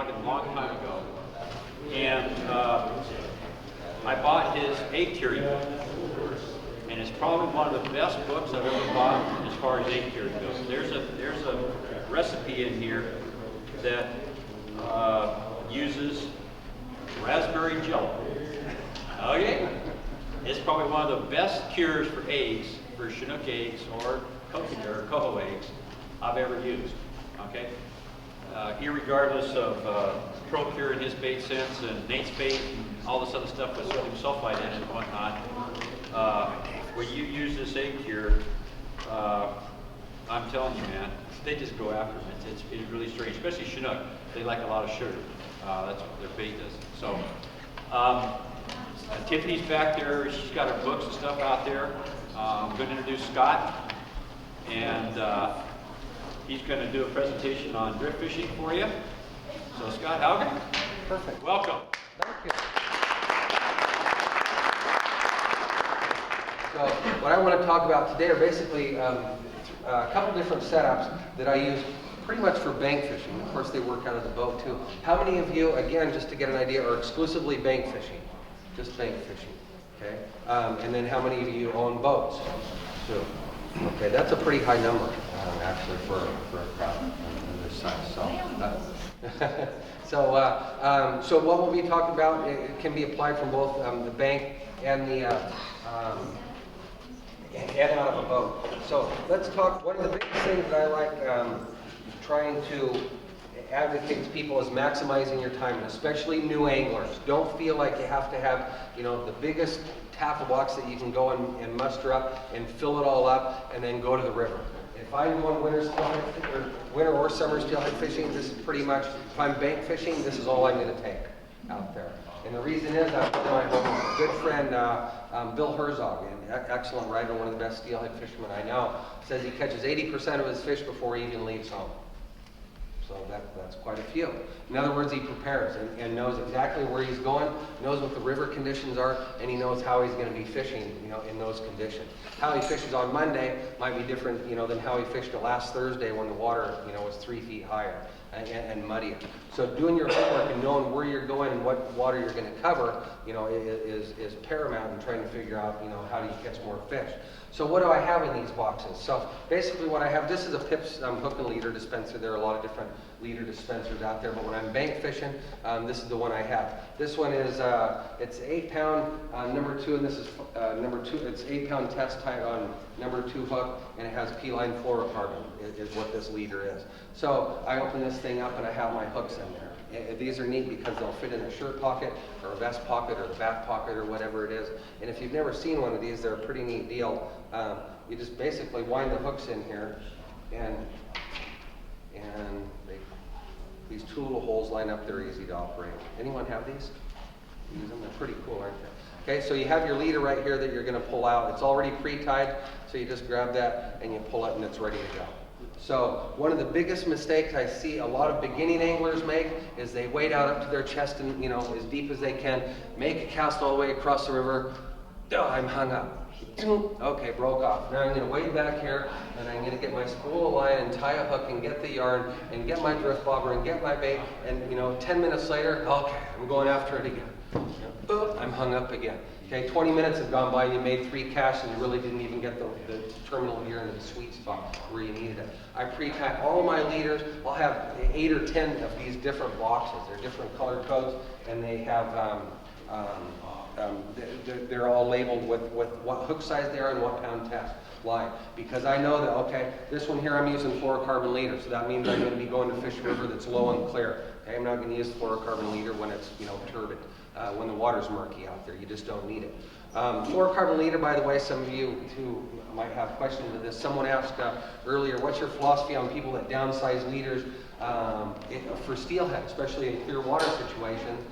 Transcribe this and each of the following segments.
talking a long time ago. And I bought his egg curing book. And it's probably one of the best books I've ever bought as far as egg curing goes. There's a recipe in here that uses raspberry jello. Okay? It's probably one of the best cures for eggs, for Chinook eggs or coho eggs I've ever used. Okay? Irregardless of ProCure and his bait sense and Nate's bait and all this other stuff with sodium sulfide in it and whatnot, when you use this egg cure, I'm telling you, man, they just go after them. It's really strange, especially Chinook. They like a lot of sugar. That's what their bait does. So, Tiffany's back there. She's got her books and stuff out there. I'm going to introduce Scott, and he's going to do a presentation on drift fishing for you. So, Scott Haugen. Perfect. Welcome. Thank you. So what I want to talk about today are basically a couple different setups that I use pretty much for bank fishing. Of course, they work out of the boat too. How many of you, again, just to get an idea, are exclusively bank fishing? Just bank fishing, okay? And then how many of you own boats? Two. Okay, that's a pretty high number, actually, for a crowd of this size. So what we'll be talking about, it can be applied from both the bank and the and out of a boat. So let's talk. One of the biggest things that I like trying to advocate to people is maximizing your time, and especially new anglers. Don't feel like you have to have, the biggest tackle box that you can go and muster up and fill it all up and then go to the river. If I'm going winter or summer steelhead fishing, this is pretty much, if I'm bank fishing, this is all I'm going to take out there. And the reason is, one of my good friend, Bill Herzog, an excellent writer, one of the best steelhead fishermen I know, says he catches 80% of his fish before he even leaves home. So that's quite a few. In other words, he prepares and knows exactly where he's going, knows what the river conditions are, and he knows how he's going to be fishing, in those conditions. How he fishes on Monday might be different, than how he fished it last Thursday when the water, was 3 feet higher and muddier. So doing your homework and knowing where you're going and what water you're going to cover, is paramount in trying to figure out, how do you catch more fish. So what do I have in these boxes? So basically what I have, this is a Pips hook and leader dispenser. There are a lot of different leader dispensers out there, but when I'm bank fishing, this is the one I have. This one is, it's 8-pound number 2, and this is number 2. It's 8-pound test tied on number 2 hook, and it has P-line fluorocarbon is what this leader is. So I open this thing up and I have my hooks in there. These are neat because they'll fit in a shirt pocket or a vest pocket or the back pocket or whatever it is. And if you've never seen one of these, they're a pretty neat deal. You just basically wind the hooks in here, and these two little holes line up. They're easy to operate. Anyone have these? Use them. They're pretty cool, aren't they? Okay, so you have your leader right here that you're going to pull out. It's already pre-tied, so you just grab that and you pull it, and it's ready to go. So one of the biggest mistakes I see a lot of beginning anglers make is they wade out up to their chest and, as deep as they can, make a cast all the way across the river. Oh, I'm hung up. Okay, broke off. Now I'm going to wade back here, and I'm going to get my spool of line and tie a hook and get the yarn and get my drift bobber and get my bait. And 10 minutes later, okay, I'm going after it again. Oh, I'm hung up again. Okay, 20 minutes have gone by and you made 3 casts and you really didn't even get the terminal gear into the sweet spot where you needed it. I pre-tie all my leaders. I'll have 8 or 10 of these different boxes. They're different color codes, and they have they're all labeled with what hook size they are and what pound test. Why? Because I know that, okay, this one here I'm using fluorocarbon leader, so that means I'm going to be going to fish a river that's low and clear. Okay, I'm not going to use fluorocarbon leader when it's turbid, when the water's murky out there. You just don't need it. Fluorocarbon leader, by the way, some of you who might have questions with this. Someone asked earlier, what's your philosophy on people that downsize leaders for steelhead, especially in clear water situations?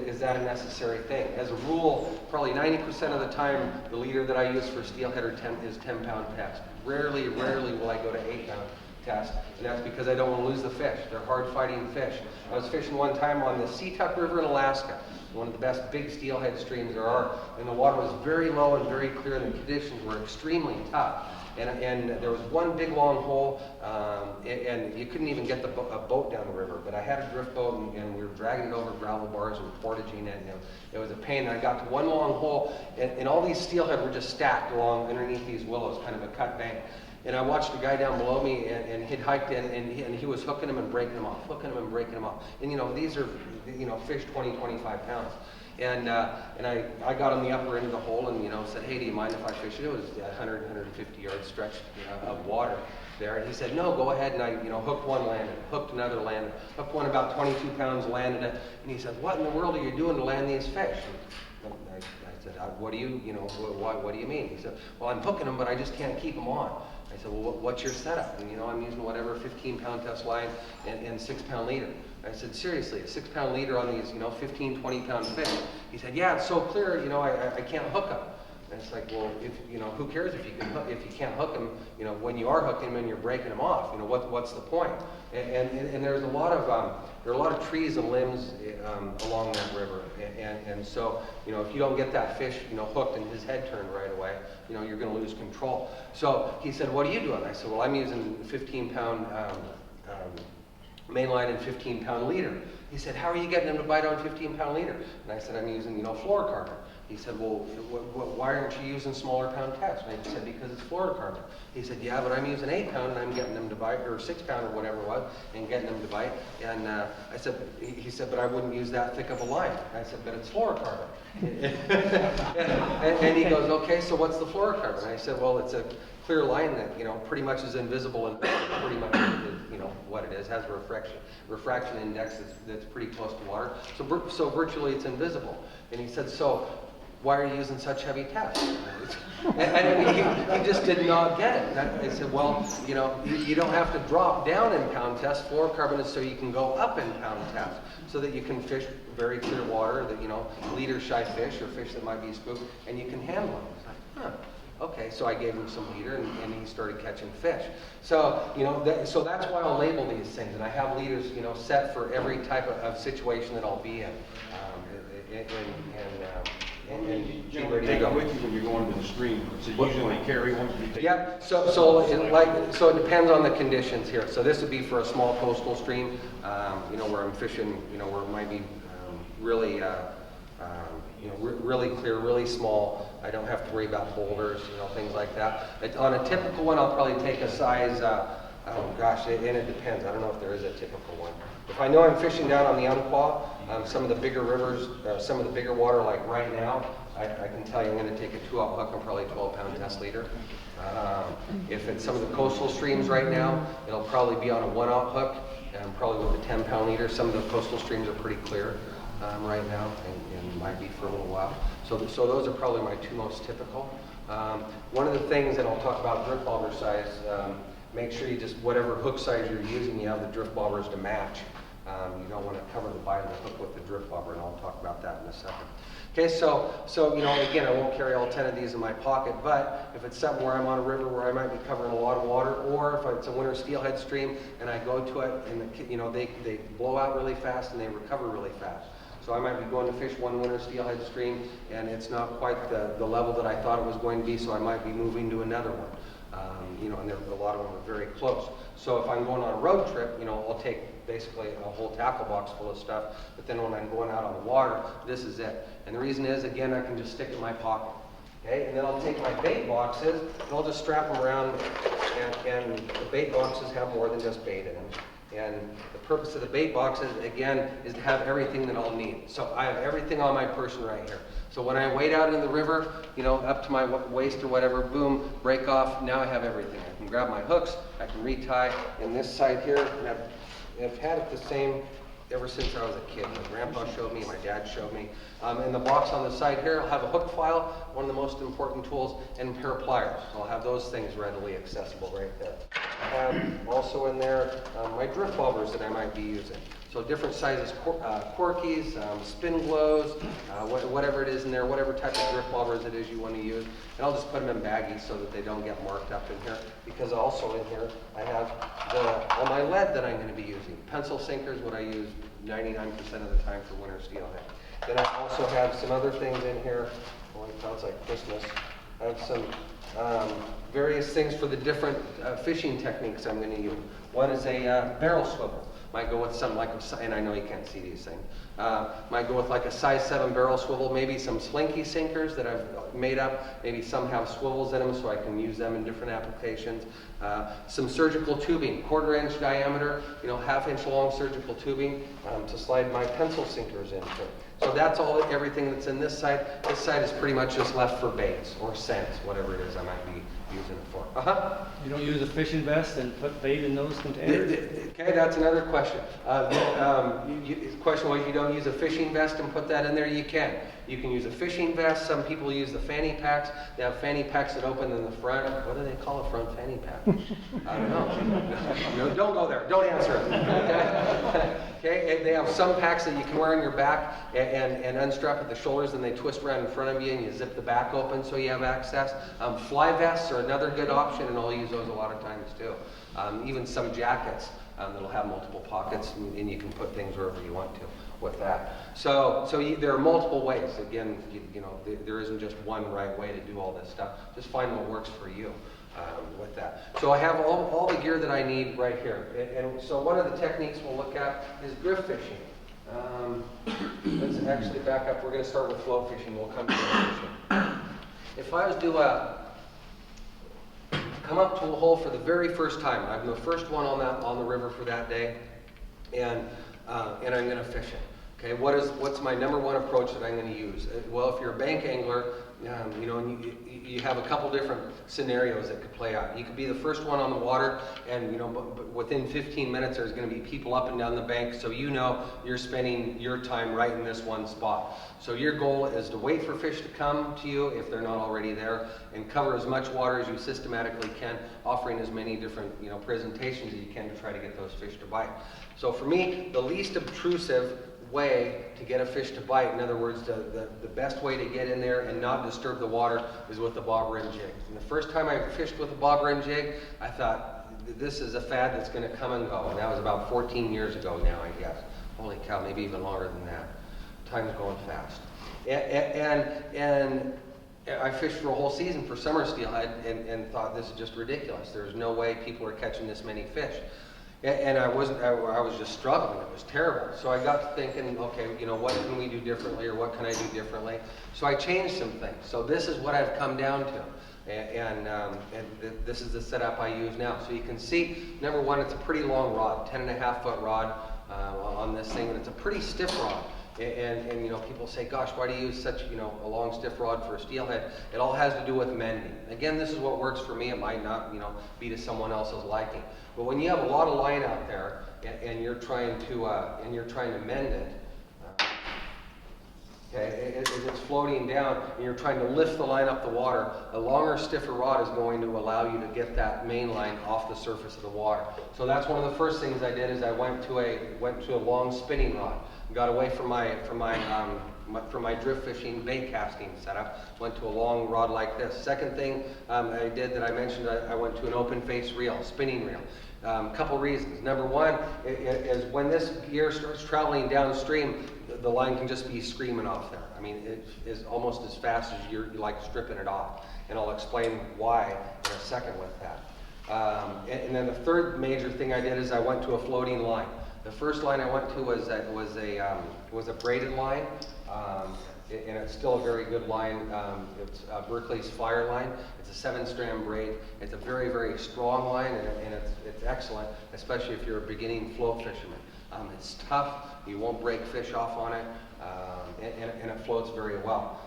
Is that a necessary thing? As a rule, probably 90% of the time, the leader that I use for steelhead is 10-pound test. Rarely will I go to 8-pound test, and that's because I don't want to lose the fish. They're hard-fighting fish. I was fishing one time on the Seatuck River in Alaska, one of the best big steelhead streams there are, and the water was very low and very clear, and the conditions were extremely tough. And there was one big long hole, and you couldn't even get a boat down the river. But I had a drift boat, and we were dragging it over gravel bars and portaging it, and it was a pain. And I got to one long hole, and all these steelhead were just stacked along underneath these willows, kind of a cut bank. And I watched a guy down below me, and he'd hiked in, and he was hooking them and breaking them off, hooking them and breaking them off. And these are, fish 20, 25 pounds. And I got on the upper end of the hole and, said, hey, do you mind if I fish it? It was 100, 150 yard stretch of water there. And he said, no, go ahead. And I, hooked one, landed, hooked another, landed, hooked one about 22 pounds, landed it. And he said, what in the world are you doing to land these fish? And I said, what do you, what do you mean? He said, well, I'm hooking them, but I just can't keep them on. I said, well, what's your setup? And, I'm using whatever 15-pound test line and 6-pound leader. I said, seriously, a 6-pound leader on these, 15, 20-pound fish? He said, yeah, it's so clear, I can't hook them. And it's like, well, if, who cares if you can't hook them, when you are hooking them and you're breaking them off, what's the point? And there's a lot of, there are a lot of trees and limbs along that river. And so, if you don't get that fish, hooked and his head turned right away, you're going to lose control. So he said, what are you doing? I said, well, I'm using 15-pound mainline and 15-pound leader. He said, how are you getting them to bite on 15-pound leader? And I said, I'm using, fluorocarbon. He said, well, why aren't you using smaller pound tests? And I said, because it's fluorocarbon. He said, yeah, but I'm using 8-pound and I'm getting them to bite, or 6-pound or whatever it was, and getting them to bite. And I said, he said, but I wouldn't use that thick of a line. I said, but it's fluorocarbon. and he goes, okay, so what's the fluorocarbon? And I said, well, it's a clear line that, pretty much is invisible and pretty much is, what it is, has a refraction index that's pretty close to water. So virtually it's invisible. And he said, so why are you using such heavy tests? And he just did not get it. And I said, well, you don't have to drop down in pound tests. Fluorocarbon is so you can go up in pound tests, so that you can fish very clear water, that, leader shy fish or fish that might be spooked, and you can handle them. It's like, huh. Okay, so I gave him some leader, and he started catching fish. So, so that's why I'll label these things, and I have leaders, set for every type of situation that I'll be in, and be ready to go. With you when you're going to the stream, so you usually carry one. Yep. So it depends on the conditions here. So this would be for a small coastal stream, where I'm fishing, where it might be really. Really clear, really small. I don't have to worry about boulders, things like that. On a typical one, I'll probably take a size, and it depends. I don't know if there is a typical one. If I know I'm fishing down on the Umpqua, some of the bigger rivers, some of the bigger water, like right now, I can tell you I'm going to take a 2-aught hook and probably 12-pound test leader. If it's some of the coastal streams right now, it'll probably be on a 1-aught hook, and probably with a 10-pound leader. Some of the coastal streams are pretty clear right now, and might be for a little while. So those are probably my two most typical. One of the things, and I'll talk about drift bobber size, make sure you just, whatever hook size you're using, you have the drift bobbers to match. You don't want to cover the bite of the hook with the drift bobber, and I'll talk about that in a second. Okay, so again, I won't carry all 10 of these in my pocket, but if it's something where I'm on a river where I might be covering a lot of water, or if it's a winter steelhead stream and I go to it and they blow out really fast and they recover really fast. So I might be going to fish one winter steelhead stream and it's not quite the level that I thought it was going to be, so I might be moving to another one. And a lot of them are very close. So if I'm going on a road trip, I'll take basically a whole tackle box full of stuff, but then when I'm going out on the water, this is it. And the reason is, again, I can just stick it in my pocket. Okay, and then I'll take my bait boxes, and I'll just strap them around, and the bait boxes have more than just bait in them. And the purpose of the bait boxes, again, is to have everything that I'll need. So I have everything on my person right here. So when I wade out in the river, up to my waist or whatever, boom, break off, now I have everything. I can grab my hooks, I can retie, and this side here, and I've had it the same ever since I was a kid. My grandpa showed me, my dad showed me. In the box on the side here, I'll have a hook file, one of the most important tools, and a pair of pliers. I'll have those things readily accessible right there. I have also in there my drift bobbers that I might be using. So different sizes, corkies, spin glows, whatever it is in there, whatever type of drift bobbers it is you want to use. And I'll just put them in baggies so that they don't get marked up in here. Because also in here, I have all my lead that I'm going to be using. Pencil sinkers, what I use 99% of the time for winter steelhead. Then I also have some other things in here. Well, it sounds like Christmas. I have some various things for the different fishing techniques I'm going to use. One is a barrel swivel. Might go with something like, and I know you can't see these things, might go with like a size 7 barrel swivel, maybe some slinky sinkers that I've made up, maybe some have swivels in them so I can use them in different applications. Some surgical tubing, 1/4 inch diameter, 1/2 inch long surgical tubing to slide my pencil sinkers into. So that's everything that's in this side. This side is pretty much just left for baits or scents, whatever it is I might be using it for. You don't use a fishing vest and put bait in those containers? Okay, that's another question. The question was, you don't use a fishing vest and put that in there? You can. You can use a fishing vest. Some people use the fanny packs. They have fanny packs that open in the front. What do they call a front fanny pack? I don't know. Don't go there. Don't answer it. Okay, and they have some packs that you can wear on your back and unstrap at the shoulders, and they twist around in front of you, and you zip the back open so you have access. Fly vests are another good option, and I'll use those a lot of times too. Even some jackets that'll have multiple pockets, and you can put things wherever you want to with that. So there are multiple ways. Again, there isn't just one right way to do all this stuff. Just find what works for you with that. So I have all the gear that I need right here. And so one of the techniques we'll look at is drift fishing. Let's actually back up. We're going to start with float fishing. We'll come to drift fishing. If I was to come up to a hole for the very first time, I'm the first one on the river for that day, and I'm going to fish it. Okay, what's my number one approach that I'm going to use? Well, if you're a bank angler, you have a couple different scenarios that could play out. You could be the first one on the water, and but within 15 minutes there's going to be people up and down the bank, so you're spending your time right in this one spot. So your goal is to wait for fish to come to you if they're not already there, and cover as much water as you systematically can, offering as many different presentations as you can to try to get those fish to bite. So for me, the least obtrusive way to get a fish to bite, in other words, the best way to get in there and not disturb the water, is with the bobber and jig. And the first time I fished with a bobber and jig, I thought, this is a fad that's going to come and go. And that was about 14 years ago now, I guess. Holy cow, maybe even longer than that. Time's going fast. And I fished for a whole season for summer steelhead and thought, this is just ridiculous. There's no way people are catching this many fish. And I was just struggling. It was terrible. So I got to thinking, okay, what can we do differently, or what can I do differently? So I changed some things. So this is what I've come down to. And this is the setup I use now. So you can see, number one, it's a pretty long rod, 10.5-foot rod on this thing, and it's a pretty stiff rod. And people say, gosh, why do you use such a long stiff rod for a steelhead? It all has to do with mending. Again, this is what works for me. It might not be to someone else's liking. But when you have a lot of line out there and you're trying to mend it, okay, as it's floating down and you're trying to lift the line up the water, a longer, stiffer rod is going to allow you to get that main line off the surface of the water. So that's one of the first things I did, is I went to a long spinning rod. Got away from my drift fishing bait casting setup, went to a long rod like this. Second thing I did that I mentioned, I went to an open face reel, spinning reel. Couple reasons. Number one is when this gear starts traveling downstream, the line can just be screaming off there. I mean, it is almost as fast as you like stripping it off. And I'll explain why in a second with that. And then the third major thing I did is I went to a floating line. The first line I went to was a braided line, and it's still a very good line. It's Berkeley's Fire line. It's a 7-strand braid. It's a very, very strong line, and it's excellent, especially if you're a beginning float fisherman. It's tough. You won't break fish off on it, and it floats very well.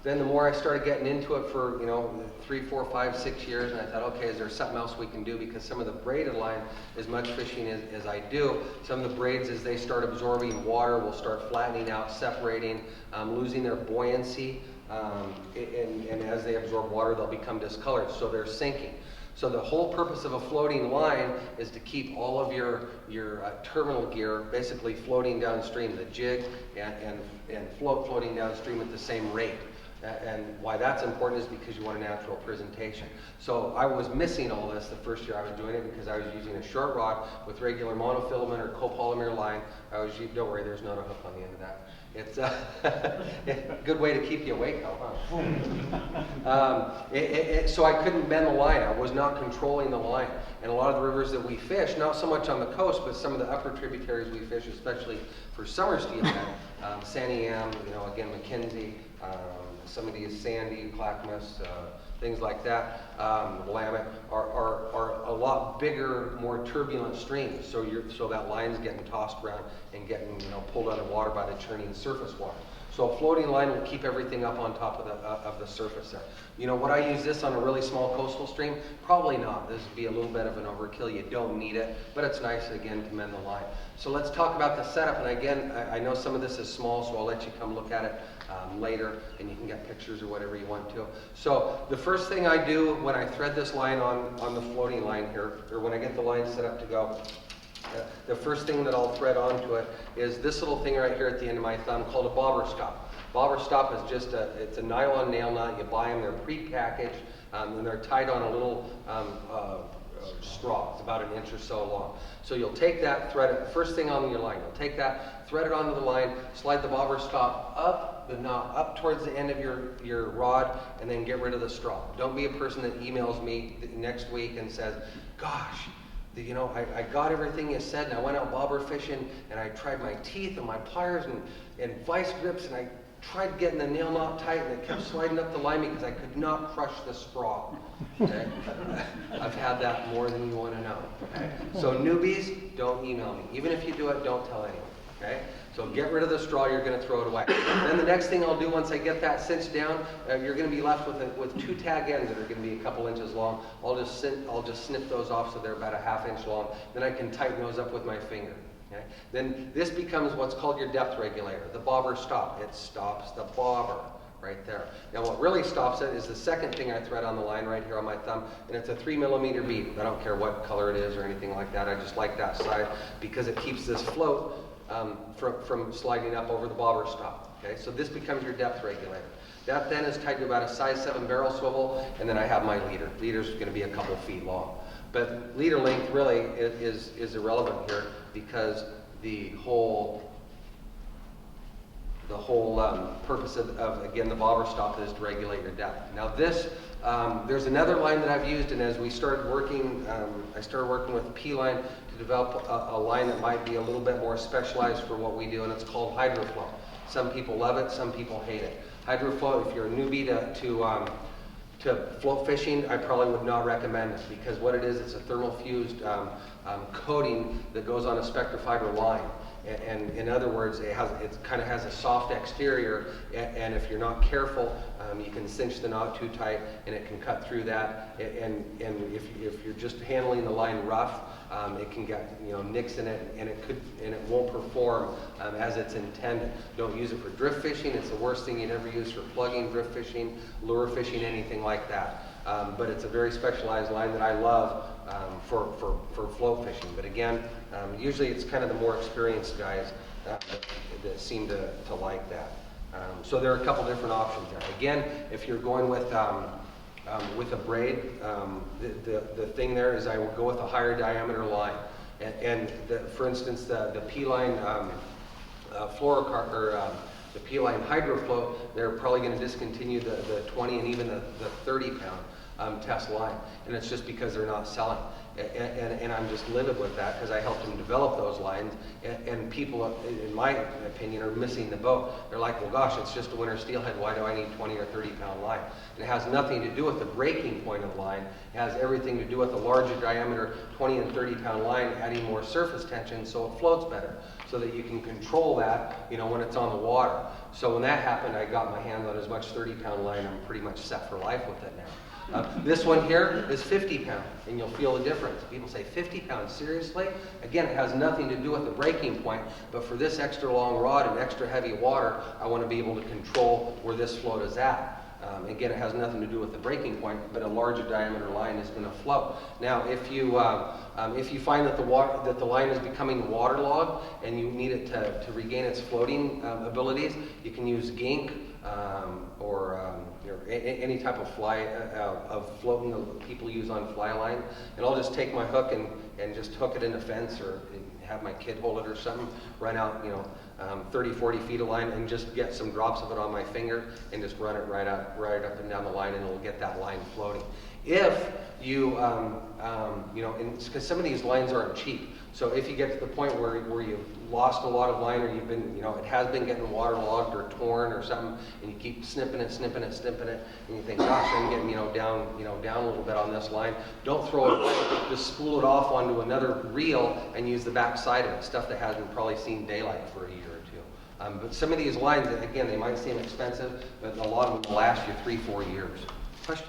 Then the more I started getting into it for 3, 4, 5, 6 years, and I thought, okay, is there something else we can do? Because some of the braided line, as much fishing as I do, some of the braids, as they start absorbing water, will start flattening out, separating, losing their buoyancy, and as they absorb water, they'll become discolored, so they're sinking. So the whole purpose of a floating line is to keep all of your terminal gear basically floating downstream, the jig and floating downstream at the same rate. And why that's important is because you want a natural presentation. So I was missing all this the first year I was doing it because I was using a short rod with regular monofilament or copolymer line. Don't worry, there's not a hook on the end of that. It's a good way to keep you awake though, huh? So I couldn't bend the line. I was not controlling the line. And a lot of the rivers that we fish, not so much on the coast, but some of the upper tributaries we fish, especially for summer steelhead, Sandy Am, again, McKenzie, some of these Sandy, Clackamas, things like that, Willamette, are a lot bigger, more turbulent streams. So that line's getting tossed around and getting pulled out of water by the churning surface water. So a floating line will keep everything up on top of the surface there. Would I use this on a really small coastal stream? Probably not. This would be a little bit of an overkill. You don't need it, but it's nice again to mend the line. So let's talk about the setup. And again, I know some of this is small, so I'll let you come look at it later, and you can get pictures or whatever you want to. So the first thing I do when I thread this line on the floating line here, or when I get the line set up to go, the first thing that I'll thread onto it is this little thing right here at the end of my thumb called a bobber stop. Bobber stop is just it's a nylon nail nut. You buy them, they're pre-packaged, and they're tied on a little straw. It's about an inch or so long. So you'll take that, thread it, first thing on your line, you'll take that, thread it onto the line, slide the bobber stop up the knot, up towards the end of your rod, and then get rid of the straw. Don't be a person that emails me next week and says, gosh, I got everything you said, and I went out bobber fishing, and I tried my teeth and my pliers and vice grips, and I tried getting the nail knot tight, and it kept sliding up the line because I could not crush the straw. Okay? I've had that more than you want to know. Okay? So newbies, don't email me. Even if you do it, don't tell anyone. Okay? So get rid of the straw, you're going to throw it away. Then the next thing I'll do once I get that cinched down, you're going to be left with two tag ends that are going to be a couple inches long. I'll just snip those off so they're about a ½ inch long. Then I can tighten those up with my finger. Okay? Then this becomes what's called your depth regulator, the bobber stop. It stops the bobber right there. Now what really stops it is the second thing I thread on the line right here on my thumb, and it's a 3mm bead. I don't care what color it is or anything like that. I just like that side because it keeps this float from sliding up over the bobber stop. Okay, so this becomes your depth regulator. That then is tied to about a size 7 barrel swivel, and then I have my leader. Leader's going to be a couple feet long. But leader length really is irrelevant here because the whole purpose of again, the bobber stop is to regulate your depth. Now this, there's another line that I've used, and as we started working, I started working with P-line to develop a line that might be a little bit more specialized for what we do, and it's called hydroflow. Some people love it, some people hate it. Hydroflow, if you're a newbie to float fishing, I probably would not recommend it because what it is, it's a thermal fused coating that goes on a spectrofiber line. And in other words, it kind of has a soft exterior, and if you're not careful, you can cinch the knot too tight, and it can cut through that. And if you're just handling the line rough, it can get nicks in it, and it won't perform as it's intended. Don't use it for drift fishing. It's the worst thing you'd ever use for plugging, drift fishing, lure fishing, anything like that. But it's a very specialized line that I love for float fishing. But again, usually it's kind of the more experienced guys that seem to like that. So there are a couple different options there. Again, if you're going with a braid, the thing there is I will go with a higher diameter line. For instance, the P-line fluorocarbon, or the P-line hydroflow, they're probably going to discontinue the 20 and even the 30 pound test line, and it's just because they're not selling. And I'm just livid with that because I helped them develop those lines, and people, in my opinion, are missing the boat. They're like, well, gosh, it's just a winter steelhead. Why do I need 20 or 30 pound line? And it has nothing to do with the breaking point of the line. It has everything to do with the larger diameter 20 and 30 pound line, adding more surface tension so it floats better, so that you can control that, when it's on the water. So when that happened, I got my hands on as much 30 pound line. I'm pretty much set for life with it now. This one here is 50 pound, and you'll feel the difference. People say, 50 pounds, seriously? Again, it has nothing to do with the breaking point, but for this extra long rod and extra heavy water, I want to be able to control where this float is at. Again, it has nothing to do with the breaking point, but a larger diameter line is going to float. Now, if you find that the line is becoming waterlogged and you need it to regain its floating abilities, you can use gink or any type of fly of floating that people use on fly line. And I'll just take my hook and just hook it in a fence or have my kid hold it or something, run out 30, 40 feet of line and just get some drops of it on my finger and just run it right up and down the line, and it'll get that line floating. If you, because some of these lines aren't cheap, so if you get to the point where you've lost a lot of line, or you've been, it has been getting waterlogged or torn or something, and you keep snipping it, and you think, gosh, I'm getting, down a little bit on this line, don't throw it away, just spool it off onto another reel and use the back side of it, stuff that hasn't probably seen daylight for a year or two. But some of these lines, again, they might seem expensive, but a lot of them will last you 3-4 years. Question?